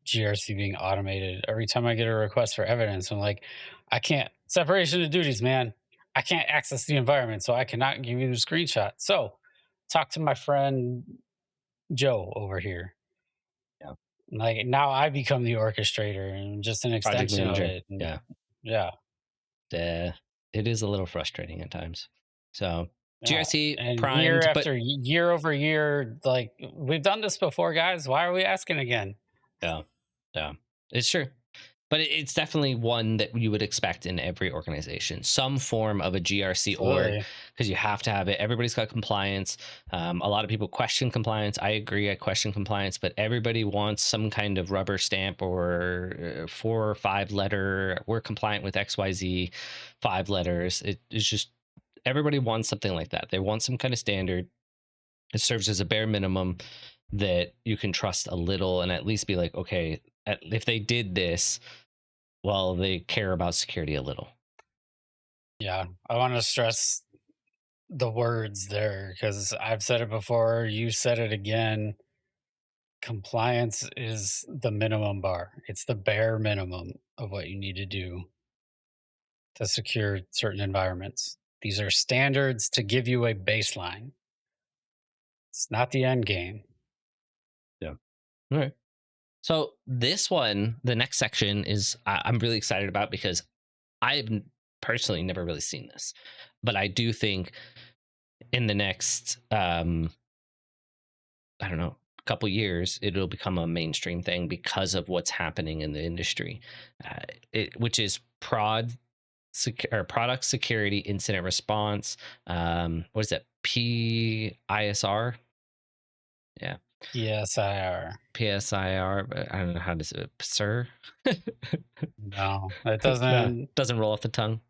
GRC being automated. Every time I get a request for evidence, I'm like, I can't separation of duties, man. I can't access the environment, so I cannot give you the screenshot. So talk to my friend Joe over here. Yeah. Like now I become the orchestrator and just an Project extension of manager. it. And Yeah. yeah. uh, it is a little frustrating at times. So Yeah. GRC And year primed, but after year over year, like we've done this before, guys. Why are we asking again? yeah, yeah, it's true. But it's definitely one that you would expect in every organization, some form of a GRC org, Absolutely. because you have to have it. Everybody's got compliance. A lot of people question compliance. I agree, I question compliance, but everybody wants some kind of rubber stamp or 4 or 5 letter. We're compliant with XYZ, 5 letters. It's just everybody wants something like that. They want some kind of standard. It serves as a bare minimum that you can trust a little and at least be like, okay, if they did this, well, they care about security a little. Yeah. I want to stress the words there because I've said it before. You said it again. Compliance is the minimum bar, it's the bare minimum of what you need to do to secure certain environments. These are standards to give you a baseline. It's not the end game. Yeah. All right. So this one, the next section is I'm really excited about because I've personally never really seen this, but I do think in the next I don't know, couple years it'll become a mainstream thing because of what's happening in the industry, which is or product security incident response. What is that? PISR. Yeah, PSIR. PSIR. But I don't know how to say it. PSIR. No, it No, doesn't doesn't roll off the tongue.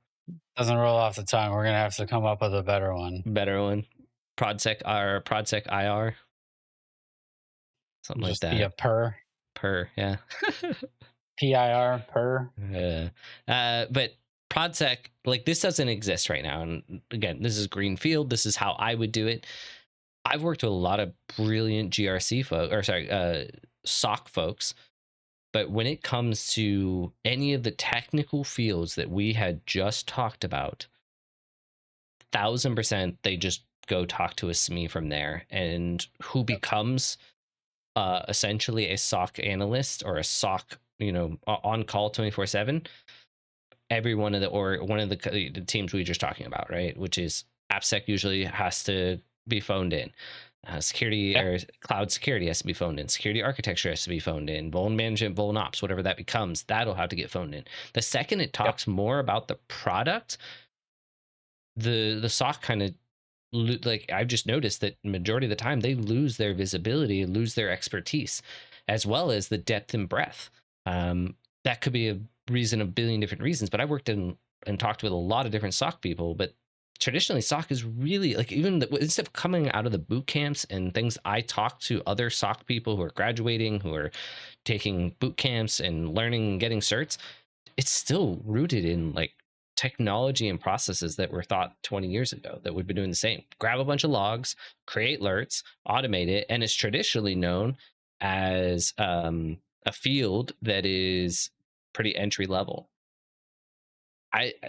doesn't roll off the tongue. We're gonna have to come up with a better one. Better one. ProdSec or ProdSec IR, something like Just be a that. per Per, yeah. PIR per. But ProdSec, like this doesn't exist right now. And again, this is greenfield. This is how I would do it. I've worked with a lot of brilliant GRC folks, or sorry, SOC folks. But when it comes to any of the technical fields that we had just talked about, 1000% they just go talk to a SME from there. And who becomes essentially a SOC analyst or a SOC, on call 24/7, every one of the teams we were just talking about, right? Which is AppSec usually has to be phoned in. Security Yep. or cloud security has to be phoned in. Security architecture has to be phoned in. Vuln management, VulnOps, whatever that becomes, that'll have to get phoned in. The second it Yep. talks more about the product, the SOC kind of like I've just noticed that majority of the time they lose their visibility, lose their expertise, as well as the depth and breadth. That could be a reason, a billion different reasons. But I worked in and talked with a lot of different SOC people, but traditionally SOC is really like even instead of coming out of the boot camps and things, I talk to other SOC people who are graduating, who are taking boot camps and learning and getting certs. It's still rooted in like technology and processes that were thought 20 years ago that we've been doing the same. Grab a bunch of logs, create alerts, automate it, and it's traditionally known as a field that is pretty entry level.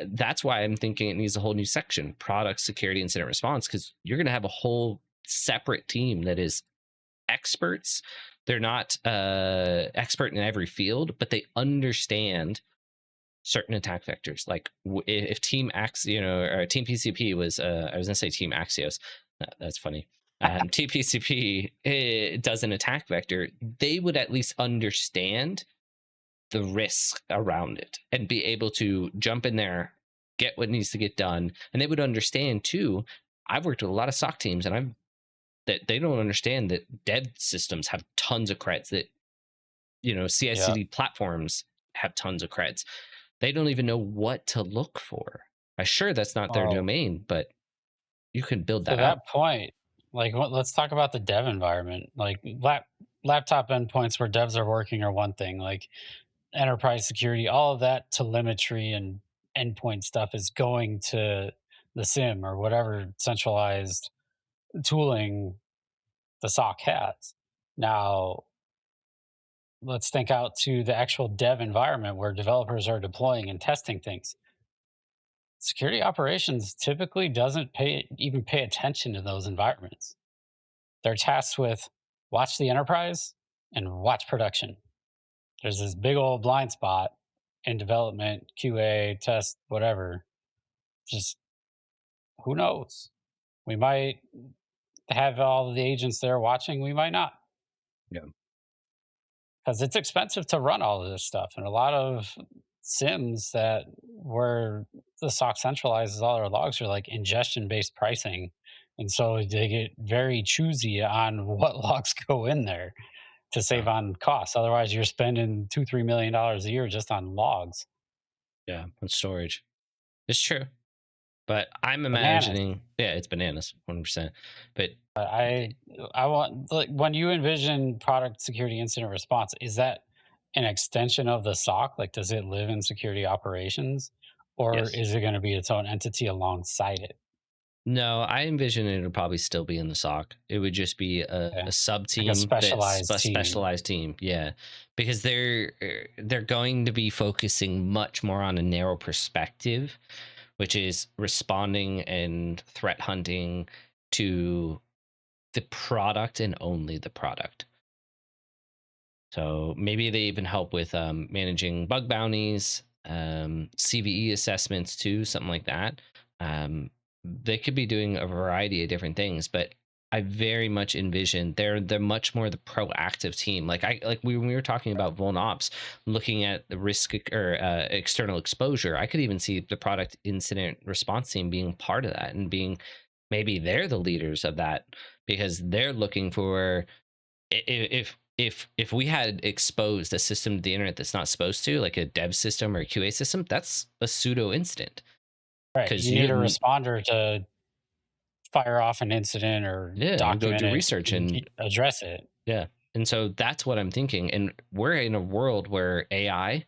That's why I'm thinking it needs a whole new section, product security incident response, because you're going to have a whole separate team that is experts. They're not expert in every field, but they understand certain attack vectors. Like if Team Ax, or Team PCP was, I was gonna say Team Axios. That's funny. TPCP does an attack vector. They would at least understand the risk around it and be able to jump in there, get what needs to get done, and they would understand too. I've worked with a lot of SOC teams, and that they don't understand that dev systems have tons of creds. That Yeah. CI/CD platforms have tons of creds. They don't even know what to look for. I'm sure that's not their Oh, domain, but you can build to that out. that point, like, let's talk about the dev environment. Like, laptop endpoints where devs are working are one thing. Like, enterprise security, all of that telemetry and endpoint stuff is going to the SIM or whatever centralized tooling the SOC has. Now, let's think out to the actual dev environment where developers are deploying and testing things. Security operations typically doesn't even pay attention to those environments. They're tasked with watch the enterprise and watch production. There's this big old blind spot in development, QA, test, whatever. Just who knows? We might have all of the agents there watching, we might not. Yeah. Because it's expensive to run all of this stuff. And a lot of sims that where the SOC centralizes all their logs are like ingestion based pricing. And so they get very choosy on what logs go in there to Yeah. save on costs. Otherwise, you're spending $2-3 million a year just on logs. Yeah. And storage. It's true. But I'm Bananas. imagining, yeah, it's bananas, 100%. But I want, like, when you envision product security incident response, is that an extension of the SOC? Like, does it live in security operations, or yes. is it going to be its own entity alongside it? No, I envision it would probably still be in the SOC. It would just be Okay. a sub Like a team that's specialized a team. specialized team. Yeah, because they're going to be focusing much more on a narrow perspective, which is responding and threat hunting to the product and only the product. So maybe they even help with managing bug bounties, CVE assessments too, something like that. They could be doing a variety of different things, but I very much envision they're much more the proactive team. When we were talking about VulnOps, looking at the risk or external exposure, I could even see the product incident response team being part of that and being maybe they're the leaders of that because they're looking for if we had exposed a system to the internet that's not supposed to, like a dev system or a QA system, that's a pseudo incident Right. because You you need a have responder to fire off an incident or yeah, and go document do it research and and address it. yeah. And so that's what I'm thinking. And we're in a world where AI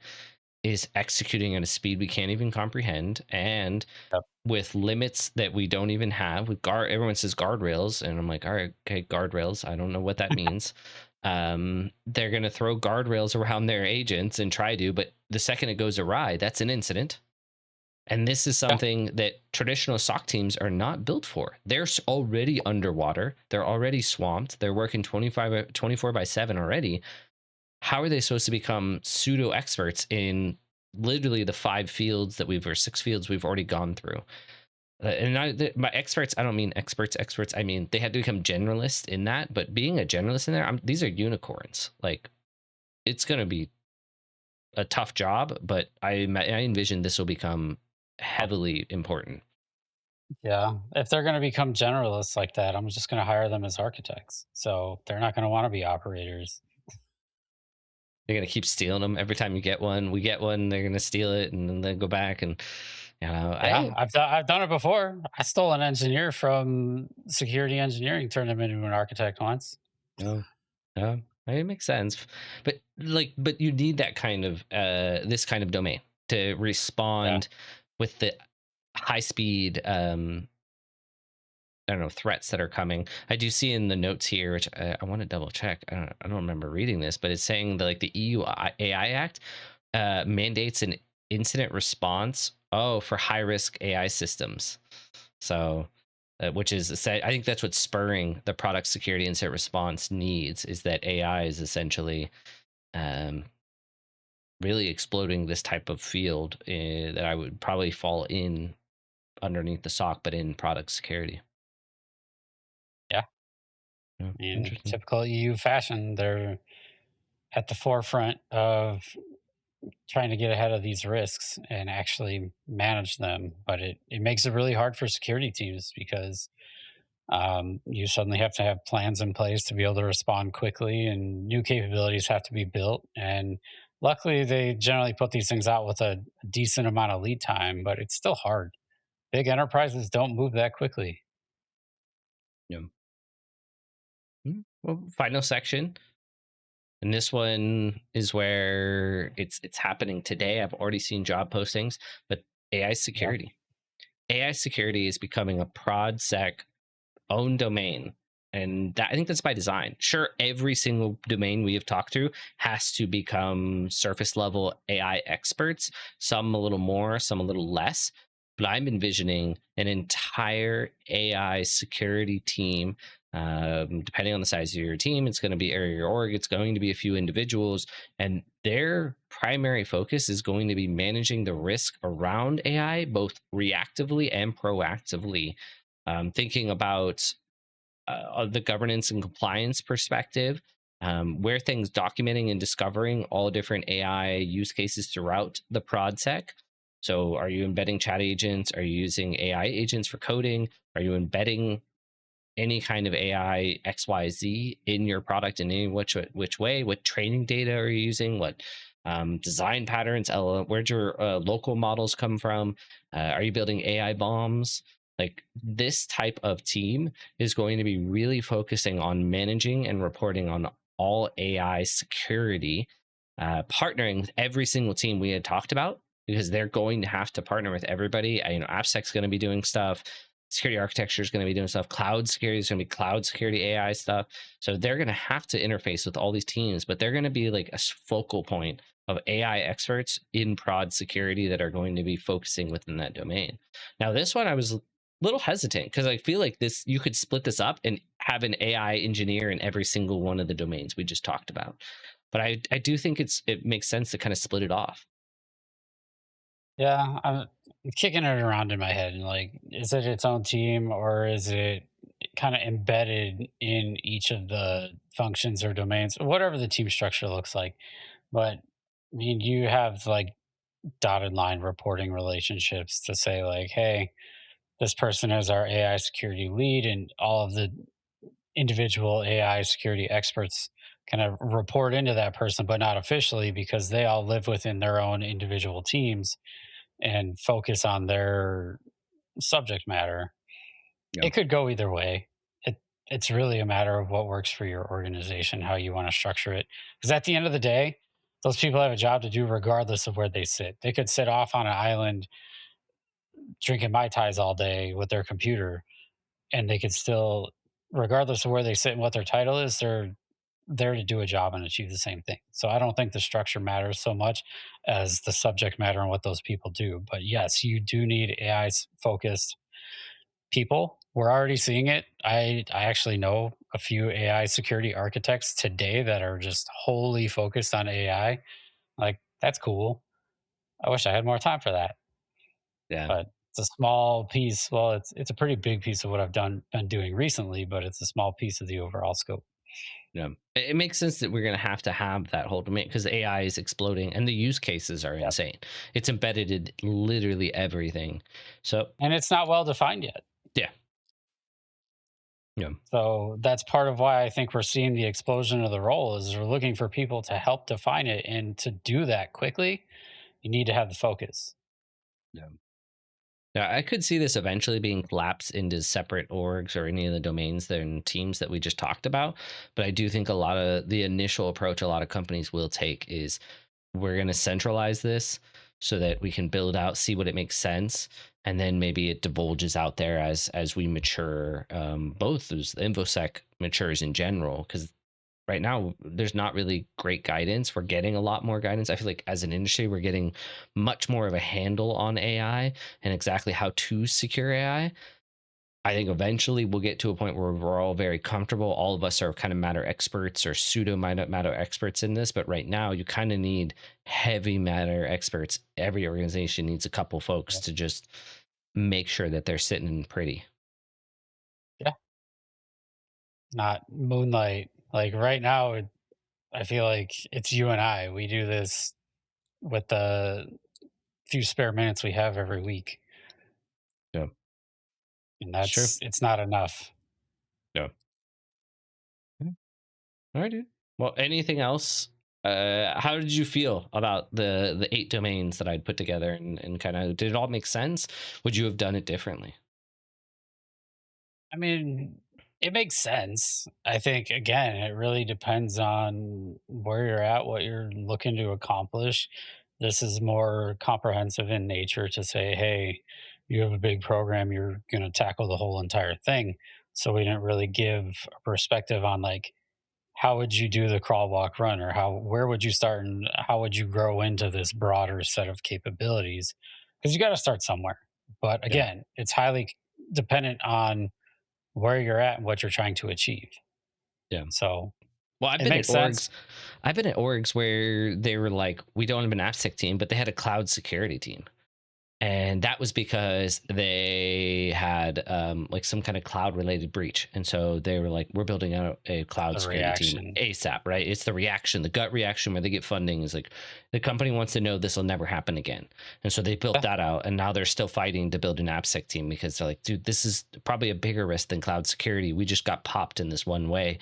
is executing at a speed we can't even comprehend and Yep. with limits that we don't even have with everyone says guardrails and I'm like, all right, okay, guardrails, I don't know what that means. They're going to throw guardrails around their agents and try to, but the second it goes awry, that's an incident. And this is Yeah. something that traditional SOC teams are not built for. They're already underwater, they're already swamped, they're working 24 by 7 already. How are they supposed to become pseudo experts in literally the 5 fields that we've or 6 fields we've already gone through. And my experts, I don't mean experts. I mean they had to become generalists in that. But being a generalist in there, these are unicorns. Like it's going to be a tough job, but I envision this will become heavily important. Yeah. If they're going to become generalists like that, I'm just going to hire them as architects. So they're not going to want to be operators. They're going to keep stealing them every time you get one. We get one, they're going to steal it, and then they go back and Yeah, I've done it before. I stole an engineer from security engineering, turned him into an architect once. no, no, it makes sense, but but you need that kind of this kind of domain to Yeah, respond with the high speed I don't know, threats that are coming. I do see in the notes here, which I want to double check. I don't remember reading this, but it's saying that like the EU AI Act mandates an incident response. Oh, for high risk AI systems. So, which is I think that's what's spurring the product security incident response needs is that AI is essentially um, really exploding this type of field that I would probably fall in underneath the sock, but in product security. yeah. Yeah, In interesting. typical EU fashion, they're at the forefront of trying to get ahead of these risks and actually manage them. But it makes it really hard for security teams because you suddenly have to have plans in place to be able to respond quickly, and new capabilities have to be built. And luckily, they generally put these things out with a decent amount of lead time, but it's still hard. Big enterprises don't move that quickly. Yeah. Well, final section, and this one is where it's happening today. I've already seen job postings, but AI Yeah. security. AI security is becoming a ProdSec own domain. And I think that's by design. Sure, every single domain we have talked through has to become surface level AI experts, some a little more, some a little less. But I'm envisioning an entire AI security team. Depending on the size of your team, it's going to be area or org, it's going to be a few individuals, and their primary focus is going to be managing the risk around AI, both reactively and proactively. Thinking about the governance and compliance perspective, where things documenting and discovering all different AI use cases throughout the ProdSec. So, are you embedding chat agents? Are you using AI agents for coding? Are you embedding any kind of AI XYZ in your product in any which way? What training data are you using? What design patterns? Where'd your local models come from? Are you building AI bombs? Like this type of team is going to be really focusing on managing and reporting on all AI security, partnering with every single team we had talked about because they're going to have to partner with everybody. AppSec's going to be doing stuff, security architecture is going to be doing stuff, cloud security is going to be cloud security AI stuff. So they're going to have to interface with all these teams, but they're going to be like a focal point of AI experts in prod security that are going to be focusing within that domain. Now this one I was a little hesitant because I feel like this you could split this up and have an AI engineer in every single one of the domains we just talked about. But I do think it makes sense to kind of split it off. Yeah, I'm kicking it around in my head. Like, is it its own team or is it kind of embedded in each of the functions or domains, whatever the team structure looks like? But I mean, you have like dotted line reporting relationships to say, like, hey, this person is our AI security lead, and all of the individual AI security experts kind of report into that person, but not officially because they all live within their own individual teams and focus on their subject matter. Yeah. It could go either way. It's really a matter of what works for your organization, how you want to structure it. Because at the end of the day, those people have a job to do regardless of where they sit. They could sit off on an island drinking Mai Tais all day with their computer, and they could still, regardless of where they sit and what their title is, they're there to do a job and achieve the same thing. So I don't think the structure matters so much as the subject matter and what those people do. But yes, you do need AI focused people. We're already seeing it. I actually know a few AI security architects today that are just wholly focused on AI. Like that's cool. I wish I had more time for that. Yeah. But it's a small piece. Well, it's a pretty big piece of what I've been doing recently, but it's a small piece of the overall scope. Yeah. It makes sense that we're going to have that whole domain because AI is exploding and the use cases are Yep. insane. It's embedded in literally everything. So, And it's not well defined yet. yeah. Yeah. So that's part of why I think we're seeing the explosion of the role is we're looking for people to help define it. And to do that quickly, you need to have the focus. Yeah. Yeah, I could see this eventually being collapsed into separate orgs or any of the domains and teams that we just talked about. But I do think a lot of the initial approach a lot of companies will take is we're going to centralize this so that we can build out, see what it makes sense, and then maybe it divulges out there as we mature. Both as the infosec matures in general, because right now there's not really great guidance. We're getting a lot more guidance. I feel like as an industry we're getting much more of a handle on AI and exactly how to secure I think eventually we'll get to a point where we're all very comfortable. All of us are kind of matter experts or pseudo matter experts in this, but right now you kind of need heavy matter experts. Every organization needs a couple folks Yeah. to just make sure that they're sitting pretty. Yeah. Not moonlight. Like right now, I feel like it's you and I. We do this with the few spare minutes we have every week. Yeah, And it's true. it's not enough. Yeah. All right, dude. Well, anything else? How did you feel about the 8 domains that I'd put together and kind of did it all make sense? Would you have done it differently? I mean, it makes sense. I think again, it really depends on where you're at, what you're looking to accomplish. This is more comprehensive in nature to say, hey, you have a big program, you're going to tackle the whole entire thing. So we didn't really give a perspective on like how would you do the crawl walk run or how where would you start and how would you grow into this broader set of capabilities, because you got to start somewhere. But Yeah, again, it's highly dependent on where you're at and what you're trying to achieve. yeah. So Well, I've it been at makes sense. orgs. I've been at orgs where they were like, we don't have an AppSec team, but they had a cloud security team. And that was because they had like some kind of cloud related breach, and so they were like, we're building out a cloud The security team reaction. ASAP. Right, it's the reaction, the gut reaction where they get funding is like the company wants to know this will never happen again, and so they built Yeah, that out, and now they're still fighting to build an AppSec team because they're like, dude, this is probably a bigger risk than cloud security. We just got popped in this one way,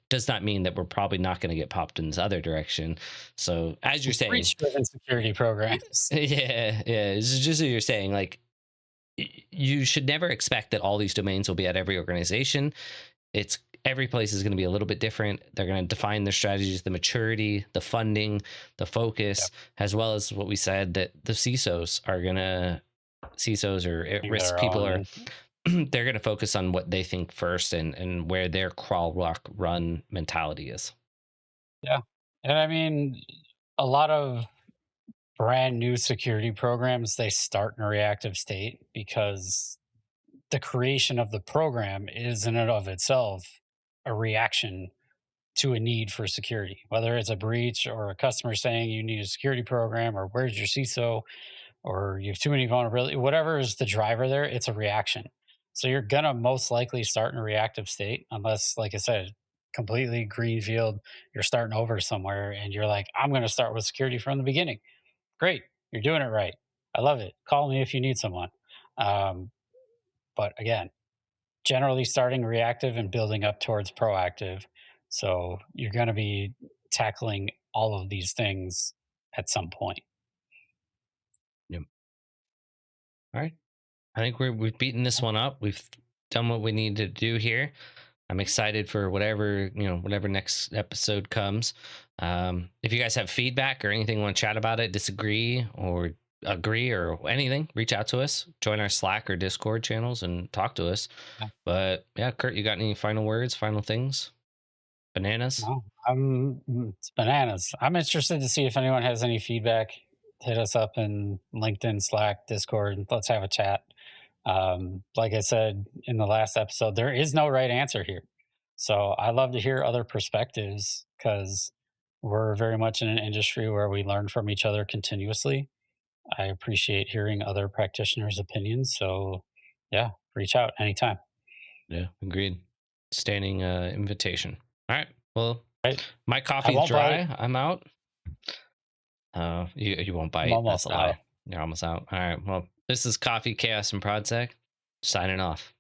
does not mean that we're probably not going to get popped in this other direction. So as you're saying, breach driven security programs. yeah, yeah. It's just what you're saying. Like, you should never expect that all these domains will be at every organization. It's every place is going to be a little bit different. They're going to define their strategies, the maturity, the funding, the Yep, focus, as well as what we said that the CISOs or at think risk their people are own. they're going to focus on what they think first and where their crawl, walk, run mentality is. Yeah, and I mean, a lot of brand new security programs they start in a reactive state because the creation of the program is in and of itself a reaction to a need for security, whether it's a breach or a customer saying you need a security program or where's your CISO or you have too many vulnerability, whatever is the driver there, it's a reaction. So you're gonna most likely start in a reactive state, unless, like I said, completely greenfield, you're starting over somewhere and you're like, I'm gonna start with security from the beginning. Great, you're doing it right. I love it. Call me if you need someone. Um, but again, generally starting reactive and building up towards proactive. So you're going to be tackling all of these things at some point. Yep. All right. I think we've beaten this one up. We've done what we need to do here. I'm excited for whatever next episode comes. If you guys have feedback or anything, want to chat about it, disagree or agree or anything, reach out to us. Join our Slack or Discord channels and talk to us. Yeah. But yeah, Kurt, you got any final words, final things? Bananas. No, it's bananas. I'm interested to see if anyone has any feedback. Hit us up in LinkedIn, Slack, Discord. Let's have a chat. Like I said in the last episode, there is no right answer here. So I love to hear other perspectives because we're very much in an industry where we learn from each other continuously. I appreciate hearing other practitioners' opinions. So, yeah, reach out anytime. Yeah, agreed. Standing invitation. All right. Well, Right? my I coffee's won't bite. dry. I'm out. You won't I'm bite. That's almost a out. lie. You're almost out. All right. Well, this is Coffee Chaos and ProdSec signing off.